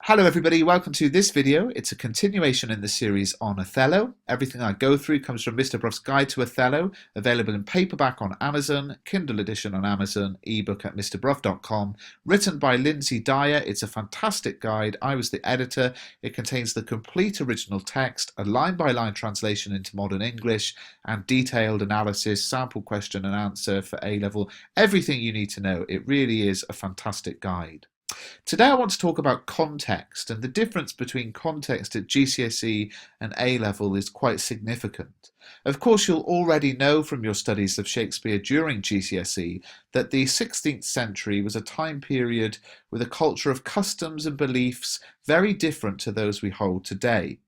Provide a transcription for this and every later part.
Hello everybody, welcome to this video. It's a continuation in the series on Othello. Everything I go through comes from Mr. Bruff's Guide to Othello, available in paperback on Amazon, Kindle edition on Amazon, ebook at mrbruff.com, written by Lindsay Dyer. It's a fantastic guide. I was the editor. It contains the complete original text, a line-by-line translation into modern English, and detailed analysis, sample question and answer for A-level. Everything you need to know. It really is a fantastic guide. Today I want to talk about context, and the difference between context at GCSE and A-level is quite significant. Of course, you'll already know from your studies of Shakespeare during GCSE that the 16th century was a time period with a culture of customs and beliefs very different to those we hold today.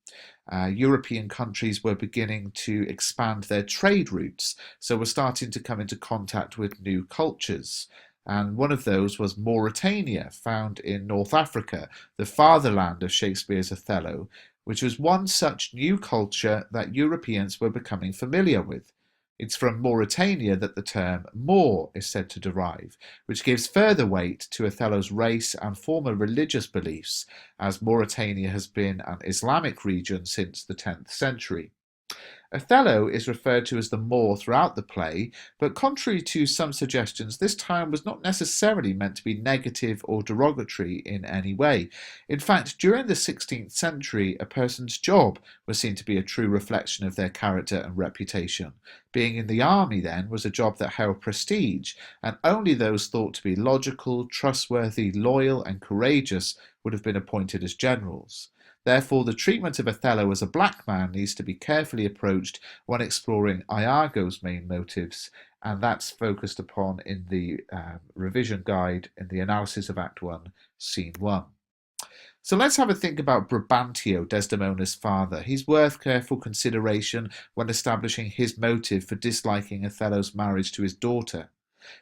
European countries were beginning to expand their trade routes, so were starting to come into contact with new cultures. And one of those was Mauritania, found in North Africa, the fatherland of Shakespeare's Othello, which was one such new culture that Europeans were becoming familiar with. It's from Mauritania that the term Moor is said to derive, which gives further weight to Othello's race and former religious beliefs, as Mauritania has been an Islamic region since the 10th century. Othello is referred to as the Moor throughout the play, but contrary to some suggestions, this term was not necessarily meant to be negative or derogatory in any way. In fact, during the 16th century, a person's job was seen to be a true reflection of their character and reputation. Being in the army, then, was a job that held prestige, and only those thought to be logical, trustworthy, loyal, and courageous would have been appointed as generals. Therefore, the treatment of Othello as a black man needs to be carefully approached when exploring Iago's main motives, and that's focused upon in the revision guide in the analysis of Act 1, Scene 1. So let's have a think about Brabantio, Desdemona's father. He's worth careful consideration when establishing his motive for disliking Othello's marriage to his daughter.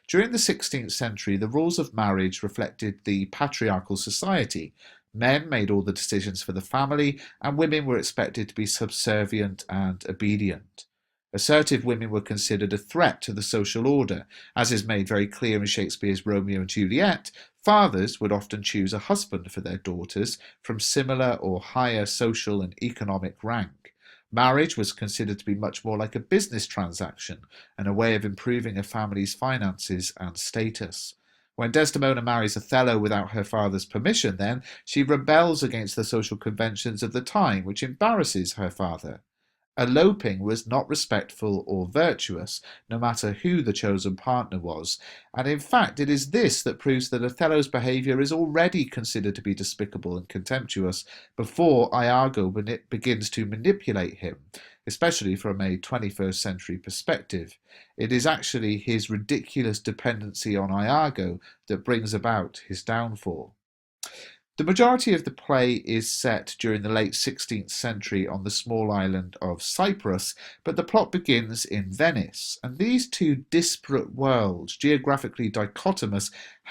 During the 16th century, the rules of marriage reflected the patriarchal society. Men made all the decisions for the family, and women were expected to be subservient and obedient. Assertive women were considered a threat to the social order. As is made very clear in Shakespeare's Romeo and Juliet, fathers would often choose a husband for their daughters from similar or higher social and economic rank. Marriage was considered to be much more like a business transaction and a way of improving a family's finances and status. When Desdemona marries Othello without her father's permission, then, she rebels against the social conventions of the time, which embarrasses her father. Eloping was not respectful or virtuous, no matter who the chosen partner was, and in fact it is this that proves that Othello's behaviour is already considered to be despicable and contemptuous before Iago begins to manipulate him, especially from a 21st century perspective. It is actually his ridiculous dependency on Iago that brings about his downfall. The majority of the play is set during the late 16th century on the small island of Cyprus, but the plot begins in Venice, and these two disparate worlds, geographically dichotomous,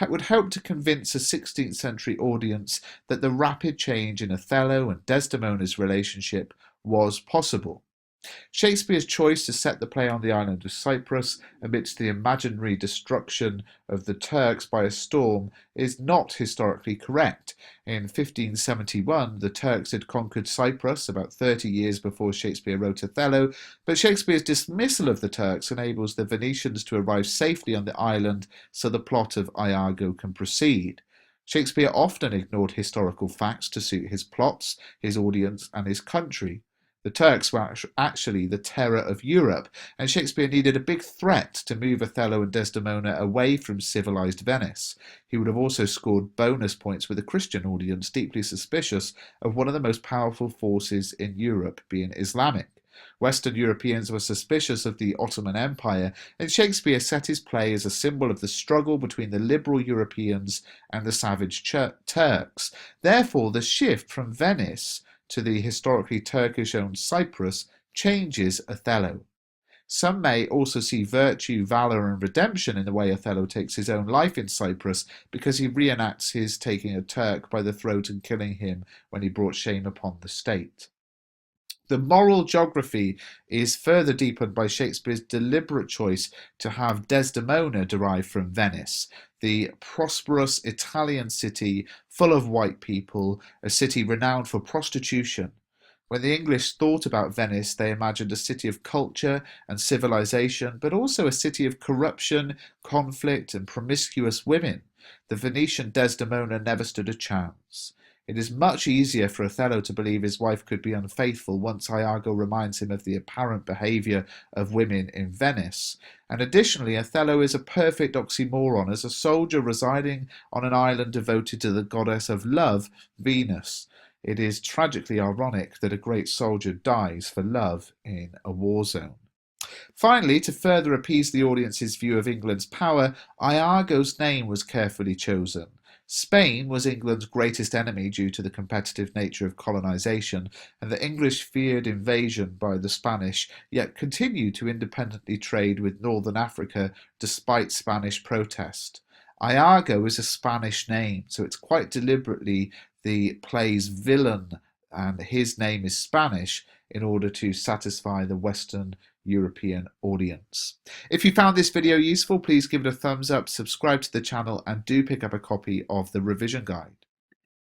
would help to convince a 16th century audience that the rapid change in Othello and Desdemona's relationship was possible. Shakespeare's choice to set the play on the island of Cyprus amidst the imaginary destruction of the Turks by a storm is not historically correct. In 1571, the Turks had conquered Cyprus about 30 years before Shakespeare wrote Othello, but Shakespeare's dismissal of the Turks enables the Venetians to arrive safely on the island so the plot of Iago can proceed. Shakespeare often ignored historical facts to suit his plots, his audience, and his country. The Turks were actually the terror of Europe, and Shakespeare needed a big threat to move Othello and Desdemona away from civilized Venice. He would have also scored bonus points with a Christian audience deeply suspicious of one of the most powerful forces in Europe being Islamic. Western Europeans were suspicious of the Ottoman Empire, and Shakespeare set his play as a symbol of the struggle between the liberal Europeans and the savage Turks. Therefore, the shift from Venice to the historically Turkish-owned Cyprus changes Othello. Some may also see virtue, valour and redemption in the way Othello takes his own life in Cyprus, because he reenacts his taking a Turk by the throat and killing him when he brought shame upon the state. The moral geography is further deepened by Shakespeare's deliberate choice to have Desdemona derived from Venice, the prosperous Italian city full of white people, a city renowned for prostitution. When the English thought about Venice, they imagined a city of culture and civilization, but also a city of corruption, conflict, and promiscuous women. The Venetian Desdemona never stood a chance. It is much easier for Othello to believe his wife could be unfaithful once Iago reminds him of the apparent behaviour of women in Venice. And additionally, Othello is a perfect oxymoron as a soldier residing on an island devoted to the goddess of love, Venus. It is tragically ironic that a great soldier dies for love in a war zone. Finally, to further appease the audience's view of England's power, Iago's name was carefully chosen. Spain was England's greatest enemy due to the competitive nature of colonisation, and the English feared invasion by the Spanish, yet continued to independently trade with northern Africa despite Spanish protest. Iago is a Spanish name, so it's quite deliberately the play's villain, and his name is Spanish in order to satisfy the Western European audience. If you found this video useful, please give it a thumbs up, subscribe to the channel, and do pick up a copy of the revision guide.